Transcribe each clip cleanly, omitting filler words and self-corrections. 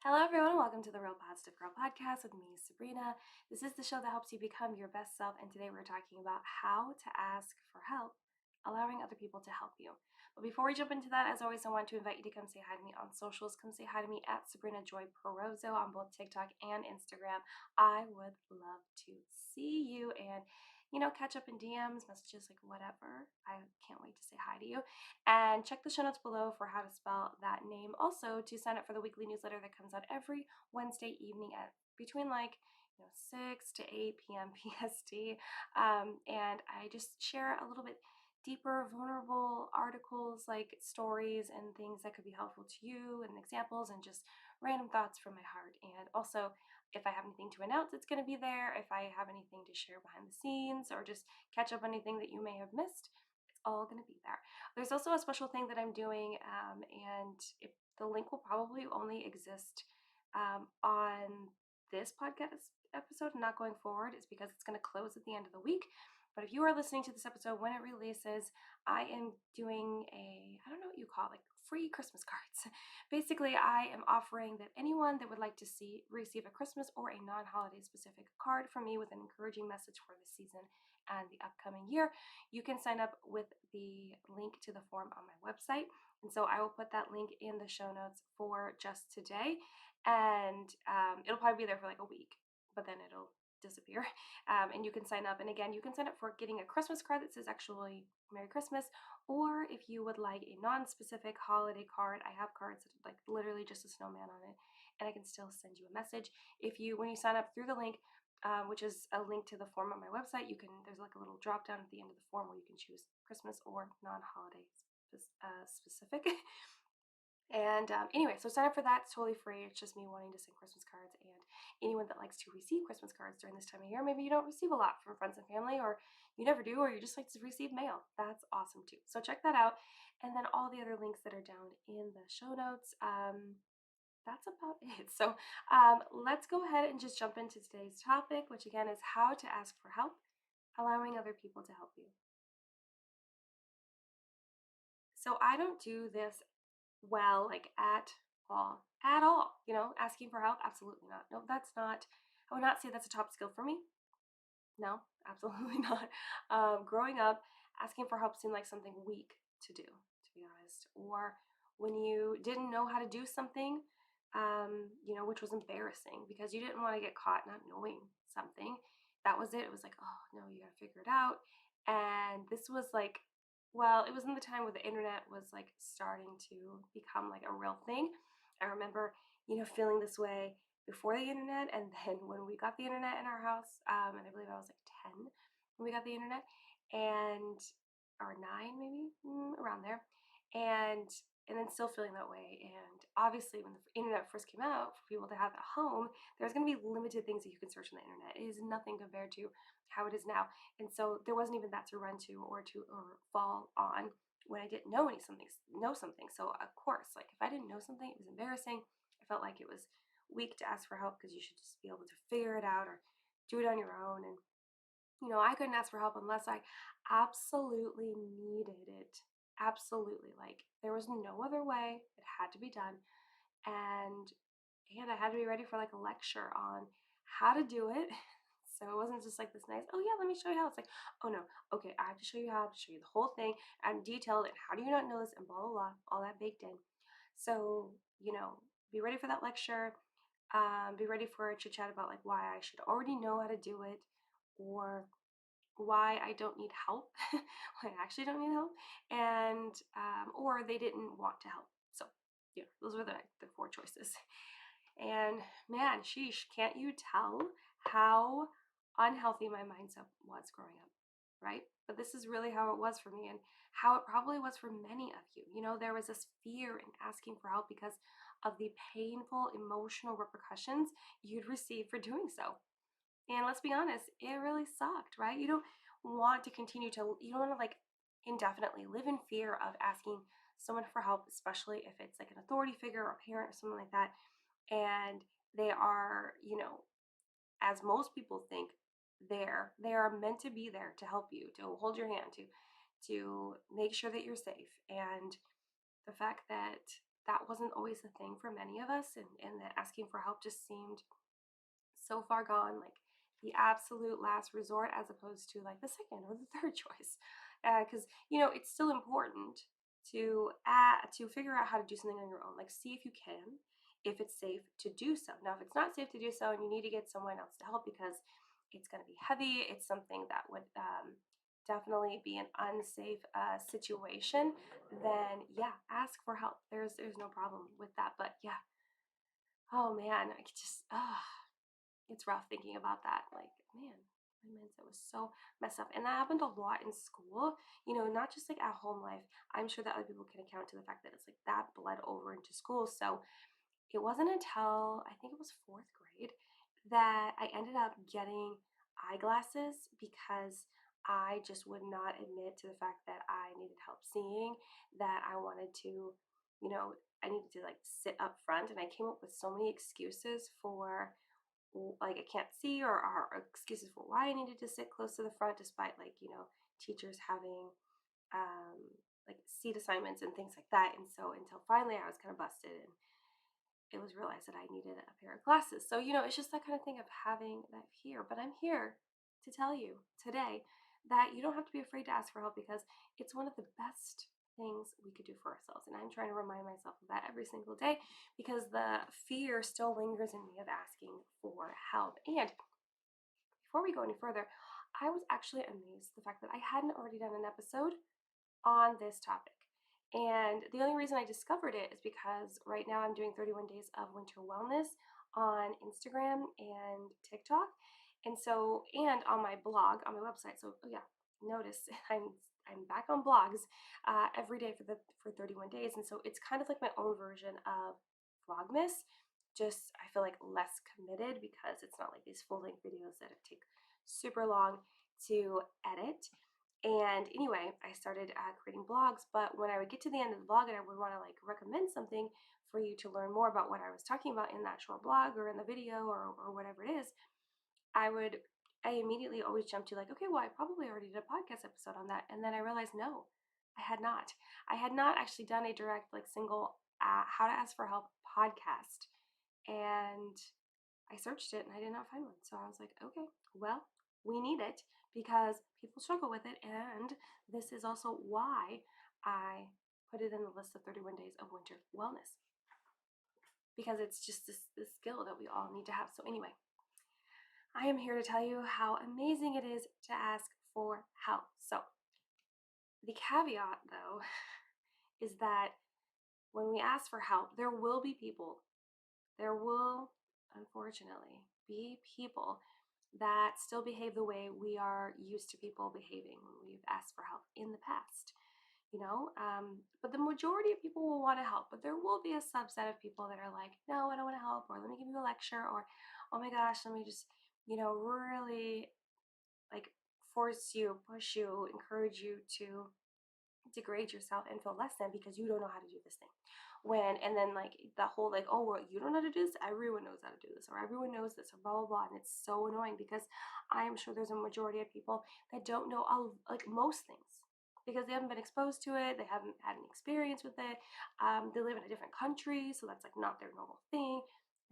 Hello, everyone. Welcome to the Real Positive Girl podcast with me, Sabrina. This is the show that helps you become your best self, and today we're talking about how to ask for help, allowing other people to help you. But before we jump into that, as always, I want to invite you to come say hi to me on socials. Come say hi to me at Sabrina Joy Perozo on both TikTok and Instagram. I would love to see you and catch up in DMs, messages, like whatever. I can't wait to say hi to you. And check the show notes below for how to spell that name. Also, to sign up for the weekly newsletter that comes out every Wednesday evening at between 6 to 8 p.m. PST. And I just share a little bit deeper, vulnerable articles, like stories and things that could be helpful to you, and examples, and just random thoughts from my heart. And also, if I have anything to announce, it's going to be there. If I have anything to share behind the scenes or just catch up on anything that you may have missed, it's all going to be there. There's also a special thing that I'm doing, and the link will probably only exist on this podcast episode, not going forward, is because it's going to close at the end of the week. But if you are listening to this episode when it releases, I am doing I don't know what you call it, like free Christmas cards. Basically, I am offering that anyone that would like to receive a Christmas or a non-holiday specific card from me with an encouraging message for the season and the upcoming year, you can sign up with the link to the form on my website. And so I will put that link in the show notes for just today. And it'll probably be there for like a week, but then it'll disappear. And you can sign up. And again, you can sign up for getting a Christmas card that says actually Merry Christmas. Or if you would like a non-specific holiday card, I have cards that like literally just a snowman on it. And I can still send you a message. When you sign up through the link, which is a link to the form on my website, there's like a little drop down at the end of the form where you can choose Christmas or non-holiday specific. And anyway, so sign up for that. It's totally free. It's just me wanting to send Christmas cards. And anyone that likes to receive Christmas cards during this time of year, maybe you don't receive a lot from friends and family, or you never do, or you just like to receive mail. That's awesome too. So check that out. And then all the other links that are down in the show notes. That's about it. So let's go ahead and just jump into today's topic, which again is how to ask for help, allowing other people to help you. So I don't do this well, like at all. Asking for help, absolutely not. No, that's not. I would not say that's a top skill for me. No, absolutely not. Growing up, asking for help seemed like something weak to do, to be honest. Or when you didn't know how to do something, which was embarrassing because you didn't want to get caught not knowing something. That was it. It was like, oh no, you gotta figure it out. And this was like, well, it was in the time where the internet was like starting to become like a real thing. I remember, feeling this way before the internet, and then when we got the internet in our house, and I believe I was like 10 when we got the internet, and or 9 maybe, around there, and then still feeling that way. And obviously, when the internet first came out for people to have at home, there's going to be limited things that you can search on the internet. It is nothing compared to how it is now, and so there wasn't even that to run to or fall on when I didn't know something. So of course, like if I didn't know something, it was embarrassing. I felt like it was weak to ask for help because you should just be able to figure it out or do it on your own. And I couldn't ask for help unless I absolutely needed it. Absolutely. Like there was no other way. It had to be done. And I had to be ready for like a lecture on how to do it. So it wasn't just like this nice, oh yeah, let me show you how. It's like, oh no, okay, I have to show you how, to show you the whole thing and detailed, and how do you not know this, and blah blah blah, all that baked in. So, be ready for that lecture. Be ready for a chit chat about like why I should already know how to do it, or why I don't need help, why I actually don't need help, and or they didn't want to help. So, those were the four choices. And man, sheesh, can't you tell how unhealthy my mindset was growing up, right? But this is really how it was for me, and how it probably was for many of you. There was this fear in asking for help because of the painful emotional repercussions you'd receive for doing so. And let's be honest, it really sucked, right? You don't want to you don't want to like indefinitely live in fear of asking someone for help, especially if it's like an authority figure or a parent or something like that. And they are, as most people think, they are meant to be there to help you, to hold your hand, to make sure that you're safe. And the fact that that wasn't always the thing for many of us, and that asking for help just seemed so far gone, like the absolute last resort, as opposed to like the second or the third choice. Because it's still important to figure out how to do something on your own. Like, see if you can, if it's safe to do so. Now, if it's not safe to do so, and you need to get someone else to help because it's going to be heavy, it's something that would definitely be an unsafe situation. Then yeah, ask for help. There's no problem with that. But yeah, oh man, I could just it's rough thinking about that. Like, man, my mindset was so messed up. And that happened a lot in school, not just like at home life. I'm sure that other people can account to the fact that it's like that bled over into school. So it wasn't until I think it was fourth grade that I ended up getting eyeglasses because I just would not admit to the fact that I needed help seeing, that I wanted to, you know, I needed to like sit up front. And I came up with so many excuses for like I can't see, or excuses for why I needed to sit close to the front, despite like teachers having um, like seat assignments and things like that. And so until finally I was kind of busted, and it was realized that I needed a pair of glasses. So it's just that kind of thing of having that fear. But I'm here to tell you today that you don't have to be afraid to ask for help, because it's one of the best things we could do for ourselves. And I'm trying to remind myself of that every single day, because the fear still lingers in me of asking for help. And before we go any further, I was actually amazed the fact that I hadn't already done an episode on this topic. And the only reason I discovered it is because right now I'm doing 31 days of winter wellness on Instagram and TikTok. And so, and on my blog, on my website. So, oh yeah, notice I'm back on blogs every day for 31 days. And so it's kind of like my own version of Vlogmas. Just I feel like less committed, because it's not like these full length videos that take super long to edit. And anyway, I started creating blogs, but when I would get to the end of the blog and I would want to like recommend something for you to learn more about what I was talking about in that short blog or in the video, or whatever it is, I immediately always jump to like, okay, well, I probably already did a podcast episode on that. And then I realized, no, I had not. I had not actually done a direct, like, single how to ask for help podcast. And I searched it and I did not find one. So I was like, okay, well, we need it because people struggle with it. And this is also why I put it in the list of 31 days of winter wellness, because it's just this skill that we all need to have. So, anyway, I am here to tell you how amazing it is to ask for help. So, the caveat though is that when we ask for help, there will unfortunately be people that still behave the way we are used to people behaving when we've asked for help in the past. But the majority of people will want to help, but there will be a subset of people that are like, no, I don't want to help, or let me give you a lecture, or oh my gosh, let me just really like force you, push you, encourage you to degrade yourself and feel less than because you don't know how to do this thing. And then like the whole like, oh well, you don't know how to do this, everyone knows how to do this, or everyone knows this, or blah blah blah. And it's so annoying, because I am sure there's a majority of people that don't know like most things, because they haven't been exposed to it, they haven't had an experience with it. They live in a different country, so that's like not their normal thing.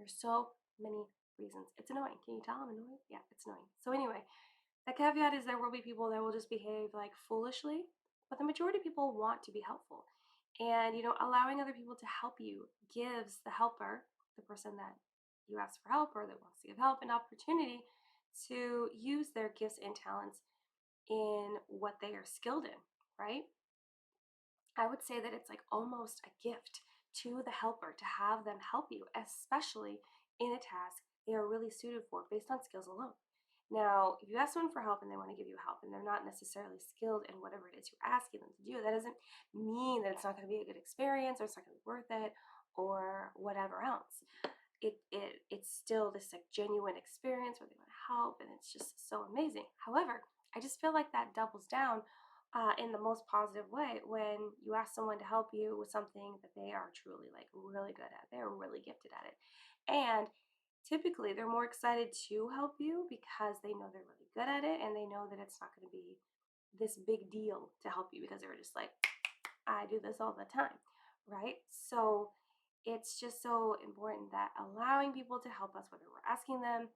There's so many reasons. It's annoying. Can you tell I'm annoying? Yeah, it's annoying. So anyway, the caveat is there will be people that will just behave like foolishly, but the majority of people want to be helpful. And, allowing other people to help you gives the helper, the person that you ask for help or that wants to give help, an opportunity to use their gifts and talents in what they are skilled in, right? I would say that it's like almost a gift to the helper to have them help you, especially in a task they are really suited for based on skills alone. Now, if you ask someone for help and they want to give you help and they're not necessarily skilled in whatever it is you're asking them to do, that doesn't mean that it's not going to be a good experience or it's not going to be worth it or whatever else. It's still this like genuine experience where they want to help, and it's just so amazing. However, I just feel like that doubles down in the most positive way when you ask someone to help you with something that they are truly like really good at. They're really gifted at it, and typically they're more excited to help you because they know they're really good at it, and they know that it's not going to be this big deal to help you because they're just like, I do this all the time, right? So it's just so important that allowing people to help us, whether we're asking them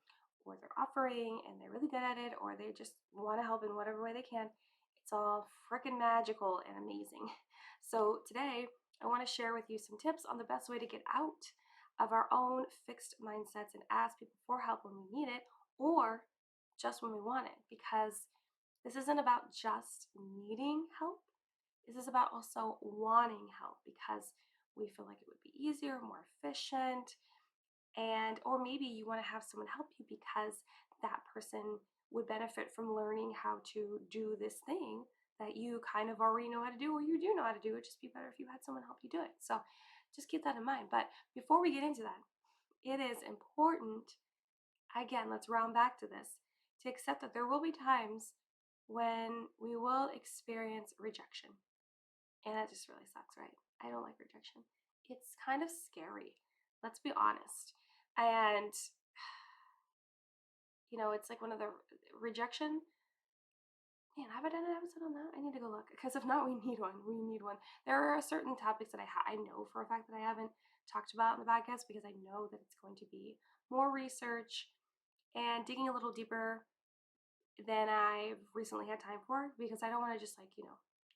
or they're offering and they're really good at it or they just want to help in whatever way they can, it's all freaking magical and amazing. So today, I want to share with you some tips on the best way to get out of our own fixed mindsets and ask people for help when we need it or just when we want it. Because this isn't about just needing help, this is about also wanting help because we feel like it would be easier, more efficient, and or maybe you want to have someone help you because that person would benefit from learning how to do this thing that you kind of already know how to do or you do know how to do. It'd just be better if you had someone help you do it. So just keep that in mind. But before we get into that, it is important, again, let's round back to this, to accept that there will be times when we will experience rejection. And that just really sucks, right? I don't like rejection. It's kind of scary. Let's be honest. And, it's like one of the rejection. Man, have I done an episode on that? I need to go look because if not, we need one. We need one. There are certain topics that I know for a fact that I haven't talked about in the podcast because I know that it's going to be more research and digging a little deeper than I've recently had time for because I don't want to just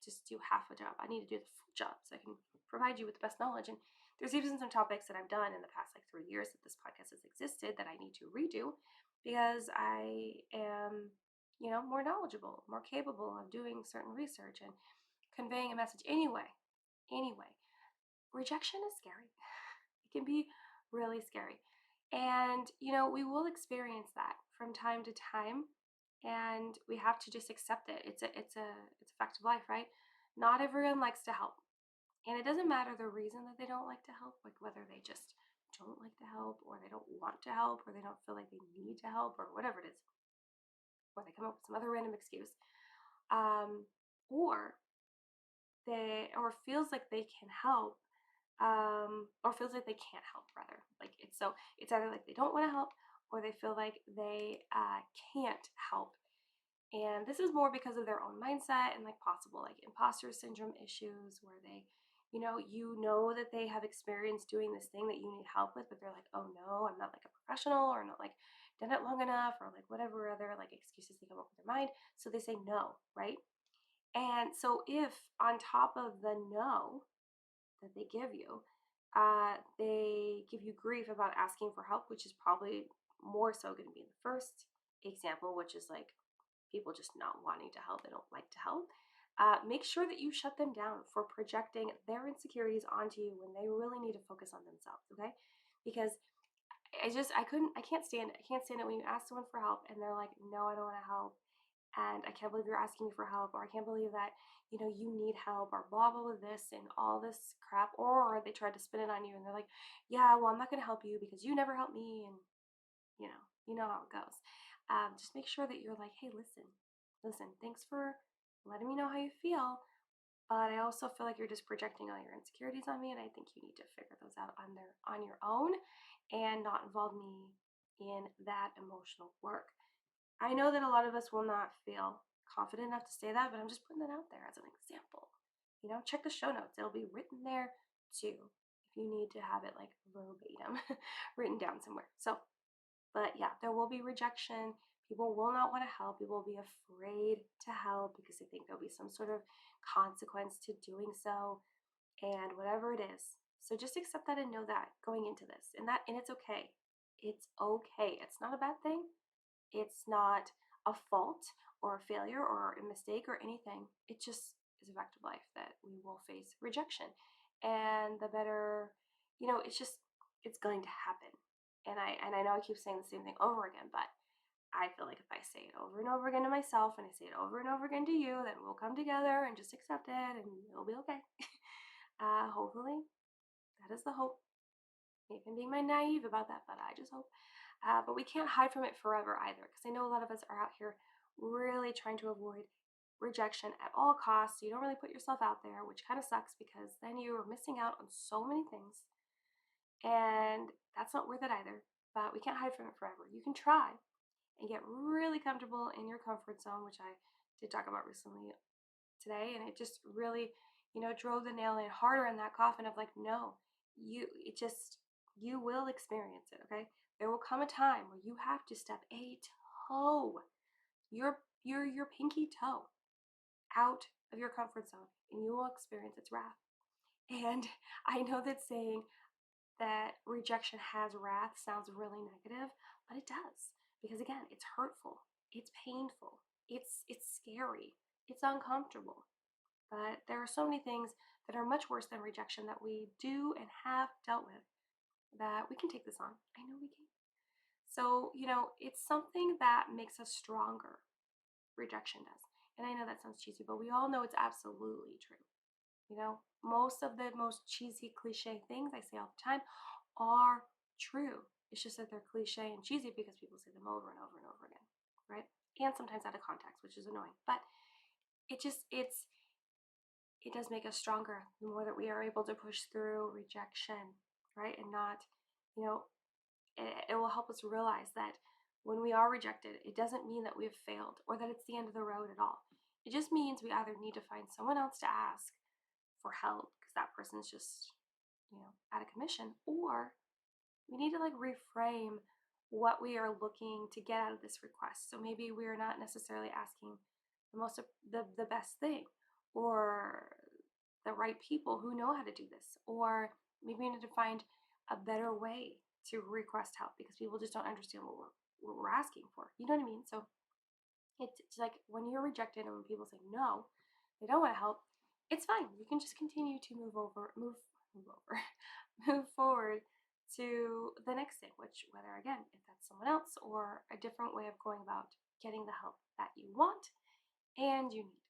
just do half a job. I need to do the full job so I can provide you with the best knowledge. And there's even some topics that I've done in the past 3 years that this podcast has existed that I need to redo because I am, more knowledgeable, more capable of doing certain research and conveying a message anyway. Rejection is scary. It can be really scary. And, we will experience that from time to time and we have to just accept it. It's a fact of life, right? Not everyone likes to help. And it doesn't matter the reason that they don't like to help, like whether they just don't like to help or they don't want to help or they don't feel like they need to help or whatever it is, or they come up with some other random excuse. Um, or or feels like they can help, or feels like they can't help rather. Like it's either like they don't want to help or they feel like they can't help. And this is more because of their own mindset and like possible like imposter syndrome issues where they, that they have experience doing this thing that you need help with, but they're like, oh no, I'm not like a professional or not like done it long enough or like whatever other like excuses they come up with their mind. So they say no, right? And so if on top of the no that they give you, they give you grief about asking for help, which is probably more so going to be in the first example, which is like people just not wanting to help, they don't like to help. Make sure that you shut them down for projecting their insecurities onto you when they really need to focus on themselves, okay? Because I can't stand it. I can't stand it when you ask someone for help and they're like, no, I don't want to help. And I can't believe you're asking me for help, or I can't believe that, you need help, or blah, blah, with this and all this crap. Or they tried to spin it on you and they're like, yeah, well, I'm not going to help you because you never helped me. And, you know how it goes. Just make sure that you're like, hey, listen, thanks for letting me know how you feel. But I also feel like you're just projecting all your insecurities on me, and I think you need to figure those out on your own and not involve me in that emotional work. I know that a lot of us will not feel confident enough to say that, but I'm just putting that out there as an example. Check the show notes. It'll be written there too if you need to have it like verbatim written down somewhere. So, but yeah, there will be rejection. People will not want to help. People will be afraid to help because they think there'll be some sort of consequence to doing so and whatever it is. So just accept that and know that going into this. And it's okay. It's okay. It's not a bad thing. It's not a fault or a failure or a mistake or anything. It just is a fact of life that we will face rejection. And the better, it's going to happen. And I know I keep saying the same thing over again, but I feel like if I say it over and over again to myself and I say it over and over again to you, then we'll come together and just accept it and it'll be okay. Hopefully, that is the hope. Maybe I'm being my naive about that, but I just hope. But we can't hide from it forever either, because I know a lot of us are out here really trying to avoid rejection at all costs. So you don't really put yourself out there, which kind of sucks because then you are missing out on so many things. And that's not worth it either. But we can't hide from it forever. You can try and get really comfortable in your comfort zone, which I did talk about recently today. And it just really drove the nail in harder in that coffin of like, no, it just, you will experience it, okay? There will come a time where you have to step a toe, your pinky toe out of your comfort zone and you will experience its wrath. And I know that saying that rejection has wrath sounds really negative, but it does. Because again, it's hurtful, it's painful, it's scary, it's uncomfortable. But there are so many things that are much worse than rejection that we do and have dealt with that we can take this on. I know we can. So, it's something that makes us stronger. Rejection does. And I know that sounds cheesy, but we all know it's absolutely true. Most of the most cheesy cliche things I say all the time are true. It's just that they're cliche and cheesy because people say them over and over and over again, right? And sometimes out of context, which is annoying. But it does make us stronger the more that we are able to push through rejection, right? And not, you know, it will help us realize that when we are rejected, it doesn't mean that we have failed or that it's the end of the road at all. It just means we either need to find someone else to ask for help because that person's just, out of commission, or we need to like reframe what we are looking to get out of this request. So maybe we're not necessarily asking the best thing or the right people who know how to do this, or maybe we need to find a better way to request help because people just don't understand what we're asking for. You know what I mean? So it's like when you're rejected and when people say no, they don't want to help, it's fine. You can just continue to move over, move forward to the next thing, which whether again, if that's someone else or a different way of going about getting the help that you want and you need.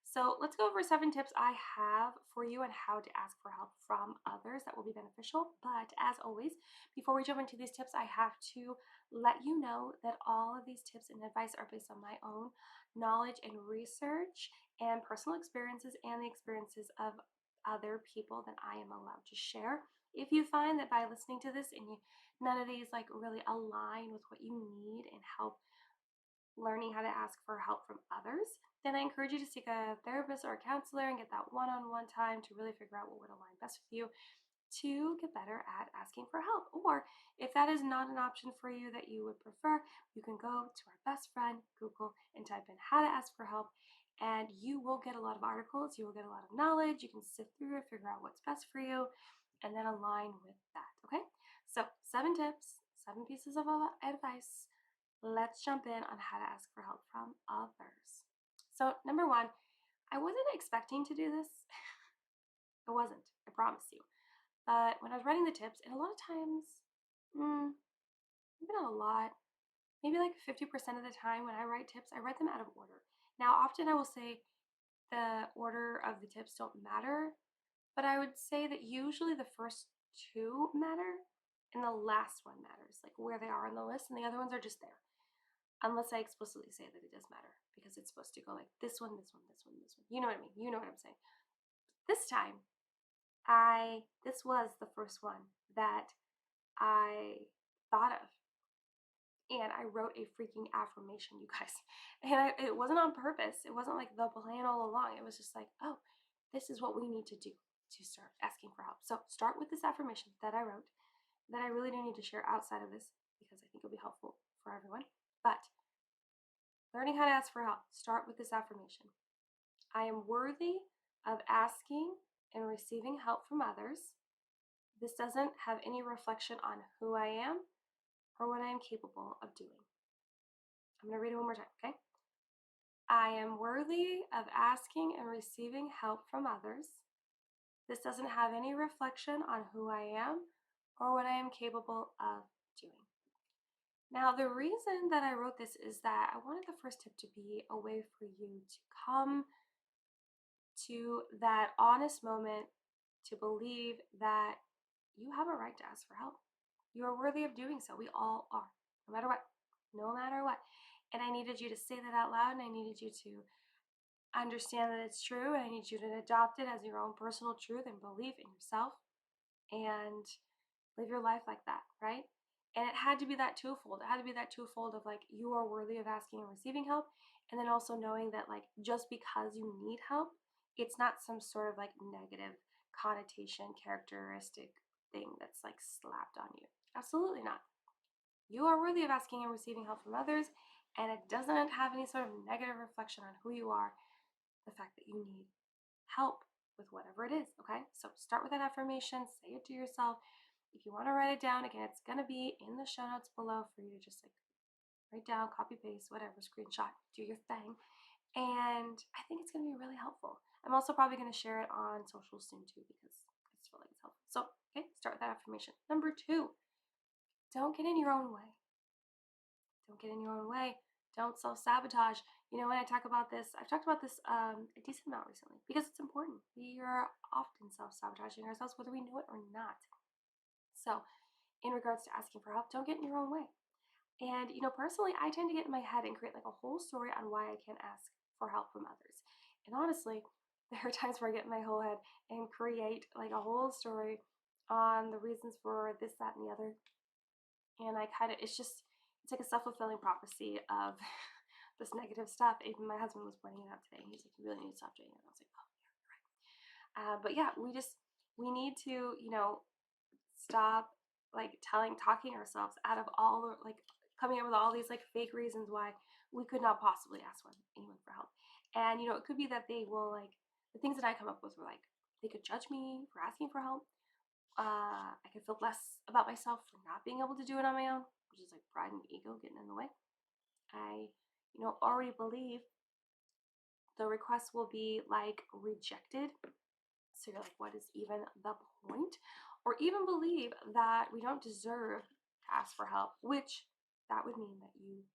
So let's go over 7 tips I have for you on how to ask for help from others that will be beneficial. But as always, before we jump into these tips, I have to let you know that all of these tips and advice are based on my own knowledge and research and personal experiences and the experiences of other people that I am allowed to share. If you find that by listening to this and none of these like really align with what you need and help learning how to ask for help from others, then I encourage you to seek a therapist or a counselor and get that one-on-one time to really figure out what would align best with you to get better at asking for help. Or if that is not an option for you that you would prefer, you can go to our best friend, Google, and type in how to ask for help. And you will get a lot of articles, you will get a lot of knowledge. You can sift through it, figure out what's best for you, and then align with that. Okay? So, 7 tips, 7 pieces of advice. Let's jump in on how to ask for help from others. So, number 1, I wasn't expecting to do this. I wasn't, I promise you. But when I was writing the tips, and a lot of times, maybe not a lot, maybe like 50% of the time when I write tips, I write them out of order. Now, often I will say the order of the tips don't matter, but I would say that usually the first 2 matter and the last one matters, like where they are on the list, and the other ones are just there. Unless I explicitly say that it does matter because it's supposed to go like this one, this one, this one, this one. You know what I mean? You know what I'm saying. This time, this was the first one that I thought of. And I wrote a freaking affirmation, you guys. And it wasn't on purpose. It wasn't like the plan all along. It was just like, oh, this is what we need to do to start asking for help. So start with this affirmation that I wrote that I really do need to share outside of this because I think it'll be helpful for everyone. But learning how to ask for help, start with this affirmation. I am worthy of asking and receiving help from others. This doesn't have any reflection on who I am or what I am capable of doing. I'm going to read it one more time, okay? I am worthy of asking and receiving help from others. This doesn't have any reflection on who I am or what I am capable of doing. Now, the reason that I wrote this is that I wanted the first tip to be a way for you to come to that honest moment to believe that you have a right to ask for help. You are worthy of doing so. We all are, no matter what. No matter what. And I needed you to say that out loud, and I needed you to understand that it's true, and I need you to adopt it as your own personal truth and belief in yourself and live your life like that, right? And it had to be that twofold. It had to be that twofold of like, you are worthy of asking and receiving help, and then also knowing that like, just because you need help, It's not some sort of like negative connotation, characteristic thing that's like slapped on you. Absolutely not. You are worthy of asking and receiving help from others, and it doesn't have any sort of negative reflection on who you are, the fact that you need help with whatever it is, okay? So start with that affirmation, say it to yourself. If you want to write it down, again, it's going to be in the show notes below for you to just like write down, copy, paste, whatever, screenshot, do your thing. And I think it's going to be really helpful. I'm also probably going to share it on social soon too because I just feel like it's helpful. So, okay, start with that affirmation. Number 2, don't get in your own way. Don't get in your own way. Don't self sabotage. You know, when I talk about this, I've talked about this a decent amount recently because it's important. We are often self sabotaging ourselves, whether we know it or not. So, in regards to asking for help, don't get in your own way. And, you know, personally, I tend to get in my head and create like a whole story on why I can't ask for help from others. And honestly, there are times where I get in my whole head and create like a whole story on the reasons for this, that, and the other. And I kind of, it's like a self fulfilling prophecy of this negative stuff. Even my husband was pointing it out today. He's like, you really need to stop doing it. And I was like, oh, yeah, you're right. But yeah, we need to, you know, stop like talking ourselves out of all the like coming up with all these like fake reasons why we could not possibly ask anyone for help. And you know, it could be that they will like the things that I come up with were like they could judge me for asking for help. I could feel less about myself for not being able to do it on my own, which is like pride and ego getting in the way. I, you know, already believe the request will be like rejected. So you're like, what is even the point? Or even believe that we don't deserve to ask for help, which that would mean that you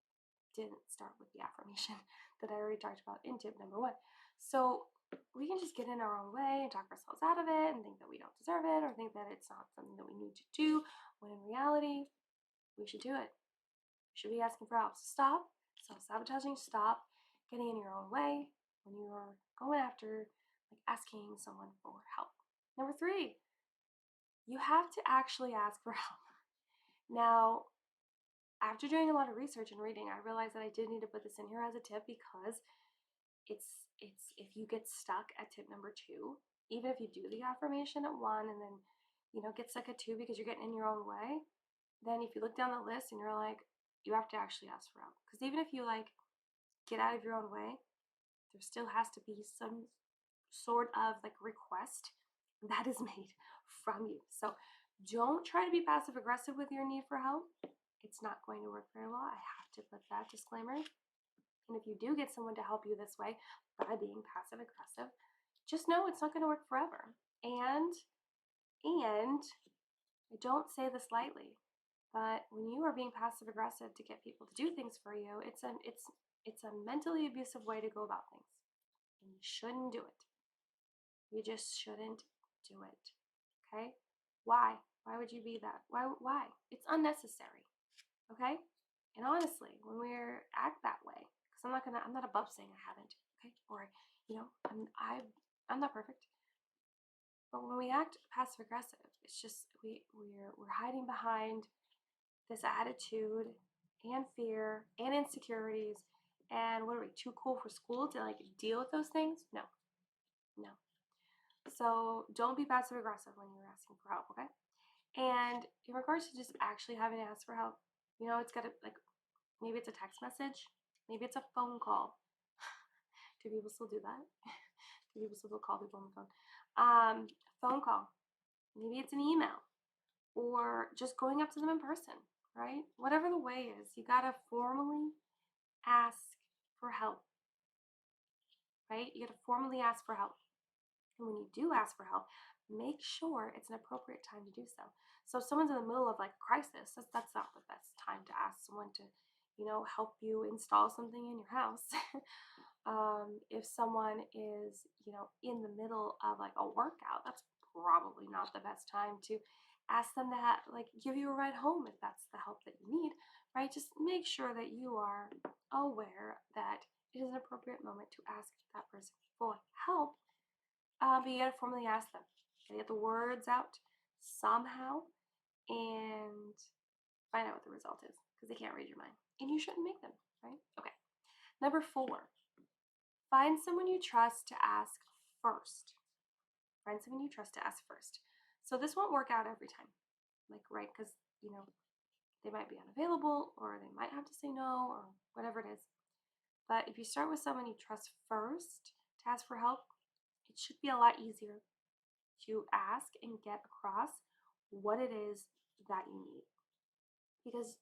didn't start with the affirmation that I already talked about in tip number 1. So we can just get in our own way and talk ourselves out of it and think that we don't deserve it or think that it's not something that we need to do when in reality we should do it. We should be asking for help. So stop self-sabotaging, stop getting in your own way when you are going after like asking someone for help. Number 3, you have to actually ask for help. Now, after doing a lot of research and reading, I realized that I did need to put this in here as a tip because it's if you get stuck at tip number 2, even if you do the affirmation at 1 and then you know get stuck at 2 because you're getting in your own way, then if you look down the list and you're like, you have to actually ask for help. Because even if you like get out of your own way, there still has to be some sort of like request that is made from you. So don't try to be passive aggressive with your need for help. It's not going to work very well. I have to put that disclaimer. And if you do get someone to help you this way by being passive aggressive, just know it's not going to work forever. And I don't say this lightly, but when you are being passive aggressive to get people to do things for you, it's a mentally abusive way to go about things. And you shouldn't do it. You just shouldn't do it. Okay? Why? Why would you be that? Why? It's unnecessary. Okay? And honestly, when we act that way, because I'm not above saying I haven't, okay? Or, you know, I'm not perfect. But when we act passive aggressive, it's just we're hiding behind this attitude and fear and insecurities. And what are we, too cool for school to like deal with those things? No. No. So don't be passive aggressive when you're asking for help, okay? And in regards to just actually having to ask for help, you know, it's got to like maybe it's a text message, maybe it's a phone call. Do people still do that? Do people still call people on the phone? Phone call. Maybe it's an email or just going up to them in person, right? Whatever the way is, you got to formally ask for help, right? You got to formally ask for help. And when you do ask for help, make sure it's an appropriate time to do so. So if someone's in the middle of like a crisis, that's not the best time to ask someone to, you know, help you install something in your house. If someone is, you know, in the middle of like a workout, that's probably not the best time to ask them to like give you a ride home if that's the help that you need, right? Just make sure that you are aware that it is an appropriate moment to ask that person for help, but you gotta formally ask them. You gotta get the words out somehow and find out what the result is because they can't read your mind. And you shouldn't make them, right? Okay. Number 4, find someone you trust to ask first. Find someone you trust to ask first. So this won't work out every time. Like, right, because, they might be unavailable or they might have to say no or whatever it is. But if you start with someone you trust first to ask for help, it should be a lot easier to ask and get across what it is that you need. Because,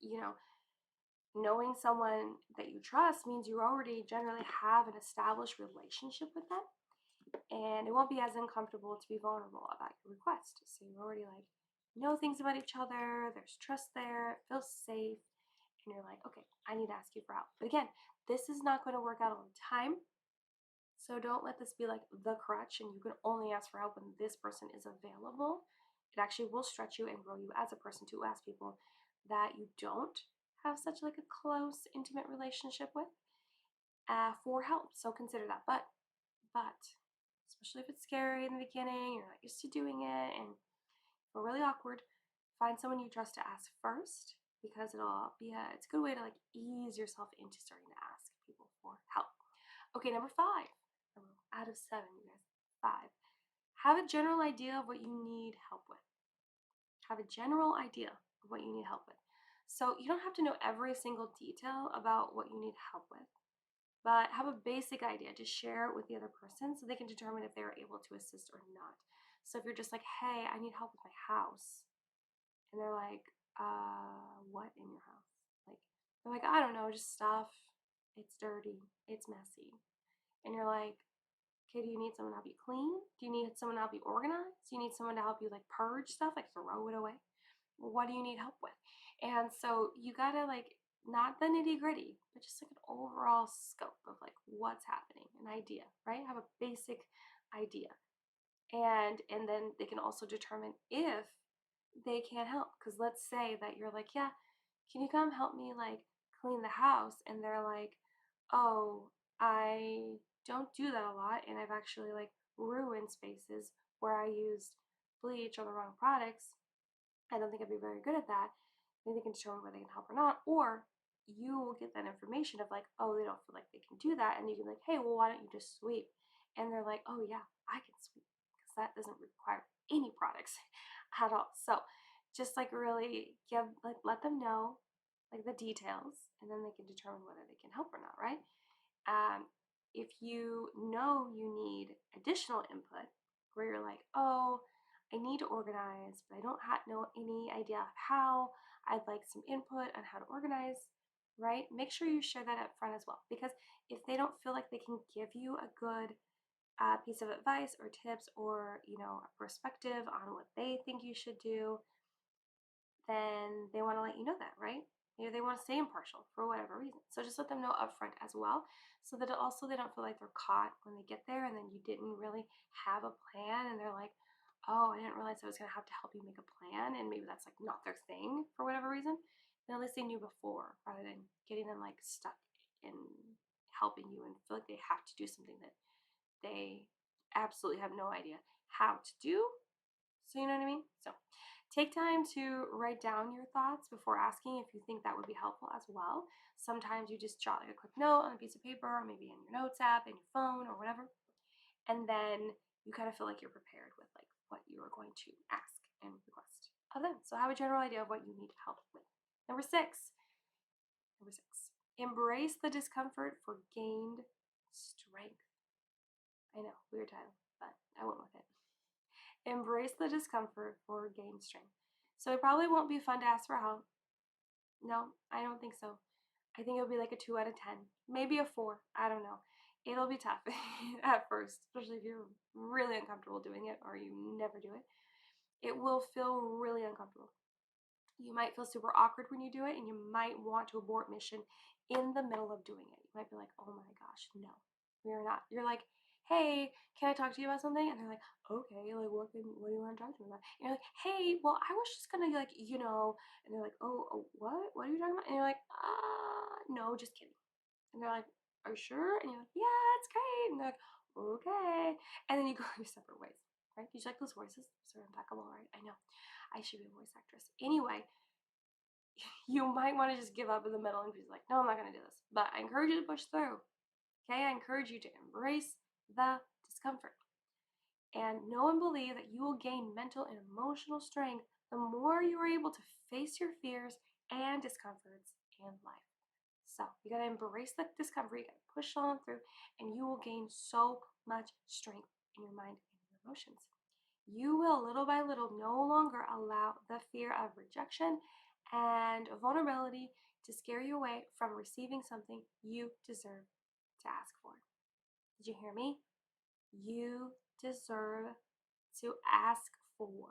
knowing someone that you trust means you already generally have an established relationship with them, and it won't be as uncomfortable to be vulnerable about your request. So you already like know things about each other, there's trust there, it feels safe, and you're like, okay, I need to ask you for help. But again, this is not going to work out all the time. So don't let this be like the crutch and you can only ask for help when this person is available. It actually will stretch you and grow you as a person to ask people that you don't have such like a close, intimate relationship with for help. So consider that. But especially if it's scary in the beginning, you're not used to doing it, and feel really awkward, find someone you trust to ask first because it's a good way to like ease yourself into starting to ask people for help. Okay, number 5. Out of 7, you guys. 5. Have a general idea of what you need help with. Have a general idea of what you need help with. So you don't have to know every single detail about what you need help with, but have a basic idea to share with the other person so they can determine if they're able to assist or not. So if you're just like, hey, I need help with my house, and they're like, what in your house? Like, they're like, I don't know, just stuff. It's dirty, it's messy. And you're like, okay, do you need someone to help you clean? Do you need someone to help you organize? Do you need someone to help you like purge stuff, like throw it away? Well, what do you need help with? And so you gotta like not the nitty gritty, but just like an overall scope of like what's happening, an idea, right? Have a basic idea. And then they can also determine if they can help. Because let's say that you're like, yeah, can you come help me like clean the house? And they're like, oh, I don't do that a lot, and I've actually like ruined spaces where I used bleach or the wrong products. I don't think I'd be very good at that. Then they can determine whether they can help or not. Or you will get that information of like, oh, they don't feel like they can do that. And you can be like, hey, well, why don't you just sweep? And they're like, oh, yeah, I can sweep because that doesn't require any products at all. So just like really let them know like the details and then they can determine whether they can help or not, right? If you know you need additional input where you're like, oh, I need to organize, but I don't know any idea of how. I'd like some input on how to organize, right? Make sure you share that up front as well. Because if they don't feel like they can give you a good piece of advice or tips or, a perspective on what they think you should do, then they want to let you know that, right? Maybe they want to stay impartial for whatever reason. So just let them know upfront as well, so that also they don't feel like they're caught when they get there and then you didn't really have a plan and they're like, oh, I didn't realize I was going to have to help you make a plan, and maybe that's like not their thing for whatever reason. Then at least they knew before rather than getting them like stuck in helping you and feel like they have to do something that they absolutely have no idea how to do. So you know what I mean? So take time to write down your thoughts before asking if you think that would be helpful as well. Sometimes you just jot like a quick note on a piece of paper or maybe in your notes app, in your phone or whatever. And then you kind of feel like you're prepared with like what you are going to ask and request of them. So have a general idea of what you need help with. Number 6. Embrace the discomfort for gained strength. I know, weird title, but I went with it. Embrace the discomfort for gain strength. So it probably won't be fun to ask for help. No, I don't think so. I think it'll be like a 2 out of 10, maybe a 4. I don't know. It'll be tough at first, especially if you're really uncomfortable doing it or you never do it. It will feel really uncomfortable. You might feel super awkward when you do it, and you might want to abort mission in the middle of doing it. You might be like, oh my gosh, no, we're not. You're like, hey, can I talk to you about something? And they're like, okay, like what do you want to talk to me about? And you're like, hey, well, I was just gonna like, and they're like, oh, what? What are you talking about? And you're like, no, just kidding. And they're like, are you sure? And you're like, yeah, it's great. And they're like, okay. And then you go your separate ways, right? You like those voices? So impeccable, right? I know. I should be a voice actress. Anyway, you might want to just give up in the middle and be like, no, I'm not going to do this. But I encourage you to push through. Okay? I encourage you to embrace the discomfort. And know and believe that you will gain mental and emotional strength the more you are able to face your fears and discomforts in life. So you gotta embrace the discomfort, you gotta push on through, and you will gain so much strength in your mind and your emotions. You will little by little no longer allow the fear of rejection and vulnerability to scare you away from receiving something you deserve to ask for. Did you hear me? You deserve to ask for.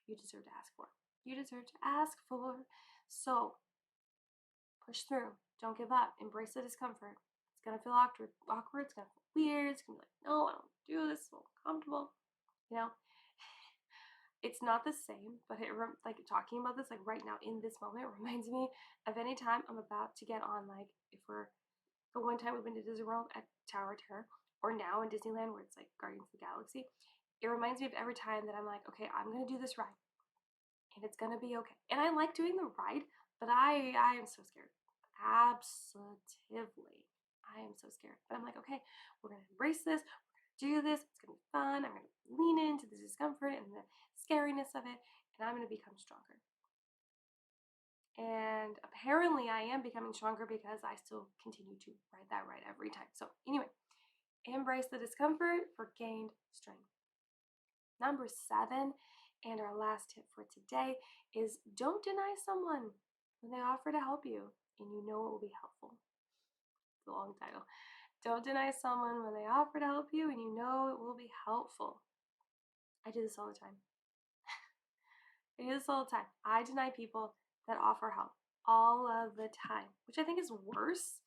You deserve to ask for. You deserve to ask for. So push through. Don't give up. Embrace the discomfort. It's gonna feel awkward. It's gonna feel weird. It's gonna be like, no, I don't do this. It's so uncomfortable. You know, it's not the same, but like talking about this like right now in this moment reminds me of any time I'm about to get on, like if we're the one time we've been to Disney World at Tower of Terror, or now in Disneyland where it's like Guardians of the Galaxy. It reminds me of every time that I'm like, okay, I'm gonna do this ride and it's gonna be okay. And I like doing the ride, but I am so scared. Absolutely. I am so scared. But I'm like, okay, we're gonna embrace this, we're gonna do this, it's gonna be fun. I'm gonna lean into the discomfort and the scariness of it, and I'm gonna become stronger. And apparently I am becoming stronger because I still continue to ride that ride every time. So anyway, embrace the discomfort for gained strength. Number 7, and our last tip for today, is don't deny someone when they offer to help you and you know it will be helpful. It's a long title. Don't deny someone when they offer to help you and you know it will be helpful. I do this all the time. I do this all the time. I deny people that offer help all of the time, which I think is worse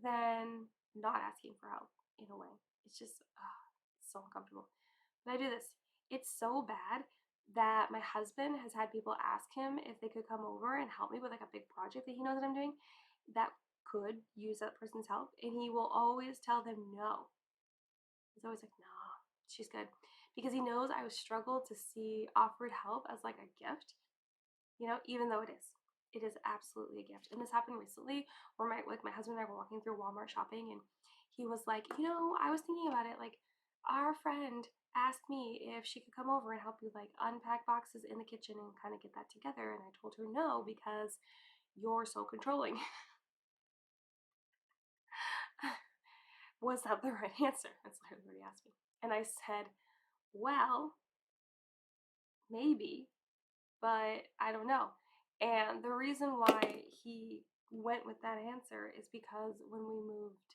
than not asking for help in a way. It's just so uncomfortable. But I do this. It's so bad that my husband has had people ask him if they could come over and help me with like a big project that he knows that I'm doing that could use that person's help, and he will always tell them no. He's always like, no, she's good. Because he knows I would struggle to see offered help as like a gift, even though it is. It is absolutely a gift. And this happened recently where my husband and I were walking through Walmart shopping, and he was like, I was thinking about it, like our friend asked me if she could come over and help you like unpack boxes in the kitchen and kind of get that together. And I told her no because you're so controlling. Was that the right answer? That's literally what he asked me. And I said, well, maybe, but I don't know. And the reason why he went with that answer is because when we moved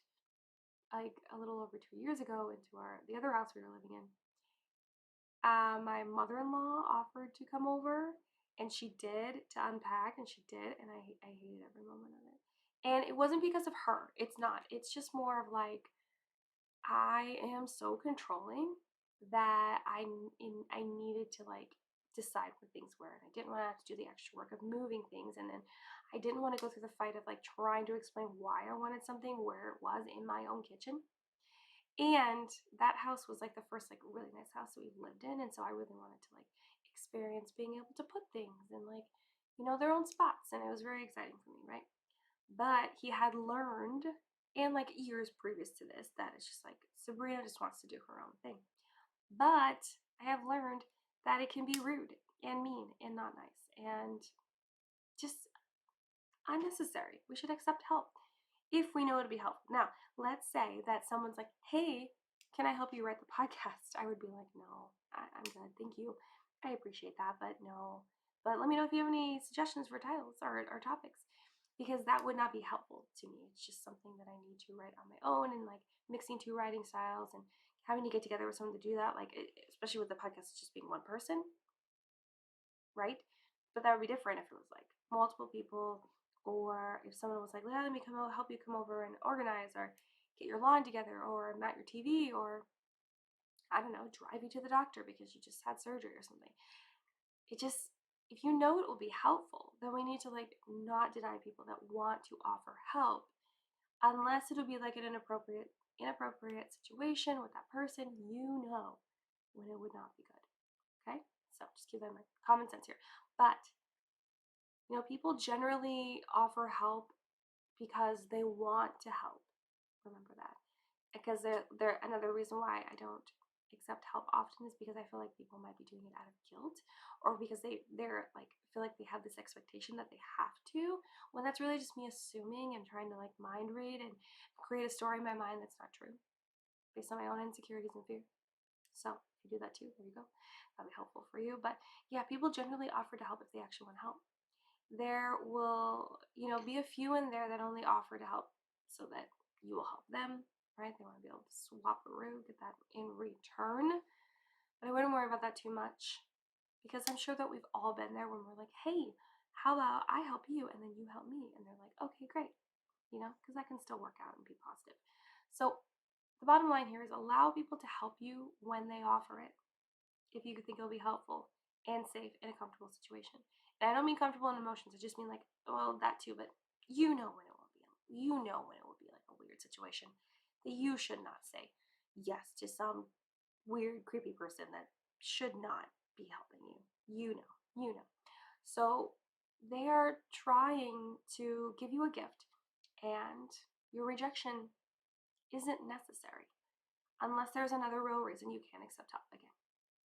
like a little over 2 years ago into the other house we were living in, my mother-in-law offered to come over, and she did, to unpack, and she did, and I hated every moment of it. And it wasn't because of her. It's not. It's just more of like I am so controlling that I needed to like decide where things were, and I didn't want to have to do the extra work of moving things, and then I didn't want to go through the fight of like trying to explain why I wanted something where it was in my own kitchen. And that house was like the first like really nice house that we've lived in, and so I really wanted to like experience being able to put things in like their own spots, and it was very exciting for me, right? But he had learned, and like years previous to this, that it's just like Sabrina just wants to do her own thing. But I have learned that it can be rude and mean and not nice and just unnecessary. We should accept help if we know it'll be helpful. Now, let's say that someone's like, hey, can I help you write the podcast? I would be like, no, I'm good. Thank you. I appreciate that, but no. But let me know if you have any suggestions for titles or topics, because that would not be helpful to me. It's just something that I need to write on my own, and like mixing two writing styles and having to get together with someone to do that, like especially with the podcast just being one person, right? But that would be different if it was like multiple people, or if someone was like, yeah, let me help you come over and organize, or get your lawn together, or mount your TV, or I don't know, drive you to the doctor because you just had surgery or something. It just, if you know it will be helpful, then we need to like not deny people that want to offer help, unless it'll be like an inappropriate situation with that person, when it would not be good. Okay? So just keep that in mind. Common sense here. But people generally offer help because they want to help. Remember that. Because they're another reason why I don't accept help often is because I feel like people might be doing it out of guilt, or because they're like feel like they have this expectation that they have to, when that's really just me assuming and trying to like mind read and create a story in my mind that's not true based on my own insecurities and fear. So if you do that too, there you go. That'll be helpful for you. But yeah, people generally offer to help if they actually want help. There will, be a few in there that only offer to help so that you will help them, right? They want to be able to swap a room, get that in return. But I wouldn't worry about that too much because I'm sure that we've all been there when we're like, hey, how about I help you and then you help me? And they're like, okay, great, because that can still work out and be positive. So the bottom line here is allow people to help you when they offer it, if you think it'll be helpful and safe in a comfortable situation. And I don't mean comfortable in emotions, I just mean like, well, that too, but when it will be, when it will be like a weird situation that you should not say yes to some weird, creepy person that should not be helping you. You know. So they are trying to give you a gift, and your rejection isn't necessary unless there's another real reason you can't accept help again.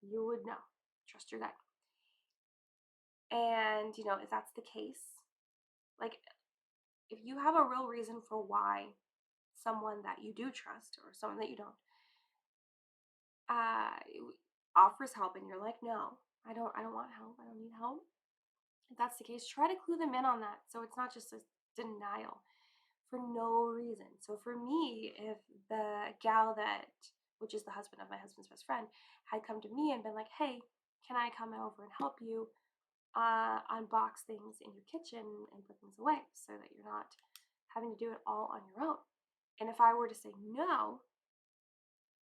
You would know. Trust your gut. And, if that's the case, like if you have a real reason for why someone that you do trust or someone that you don't uh, offers help and you're like, no, I don't want help. I don't need help. If that's the case, try to clue them in on that so it's not just a denial for no reason. So for me, if the gal which is the husband of my husband's best friend, had come to me and been like, hey, can I come over and help you unbox things in your kitchen and put things away so that you're not having to do it all on your own? And if I were to say no,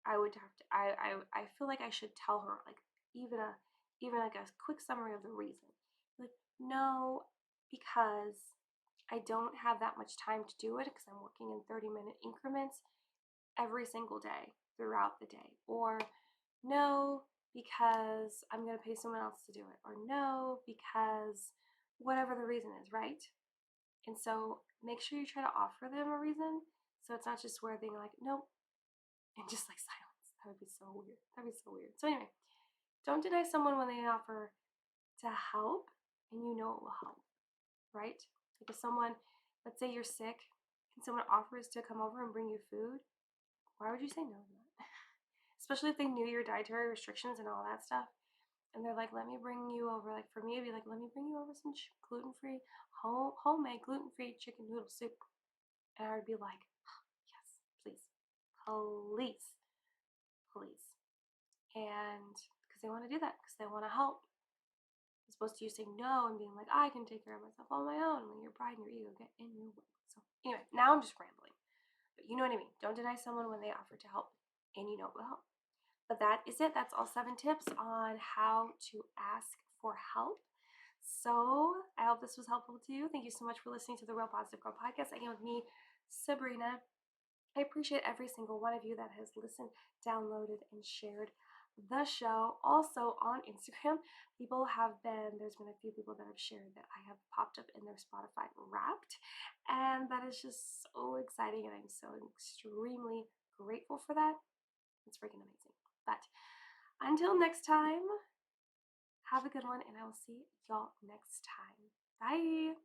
I would have to. I feel like I should tell her like even like a quick summary of the reason. Like no, because I don't have that much time to do it because I'm working in 30-minute increments every single day throughout the day. Or no, because I'm going to pay someone else to do it. Or no, because whatever the reason is, right? And so make sure you try to offer them a reason so it's not just where they're like, nope, and just like silence. That would be so weird. That'd be so weird. So, anyway, don't deny someone when they offer to help and you know it will help, right? Like if someone, let's say you're sick and someone offers to come over and bring you food, why would you say no to that? Especially if they knew your dietary restrictions and all that stuff. And they're like, let me bring you over. Like for me, it'd be like, let me bring you over some gluten-free, homemade gluten-free chicken noodle soup. And I would be like, yes, please, please, please. And because they want to do that, because they want to help. As opposed to you saying no and being like, I can take care of myself on my own when your pride and your ego get in your way. So, anyway, now I'm just rambling. But you know what I mean. Don't deny someone when they offer to help and you know it will help. But that is it. That's all 7 tips on how to ask for help. So I hope this was helpful to you. Thank you so much for listening to the Real Positive Girl podcast. Again, with me, Sabrina. I appreciate every single one of you that has listened, downloaded, and shared the show. Also on Instagram, there's been a few people that have shared that I have popped up in their Spotify Wrapped. And that is just so exciting. And I'm so extremely grateful for that. It's freaking amazing. But until next time, have a good one. And I will see y'all next time. Bye.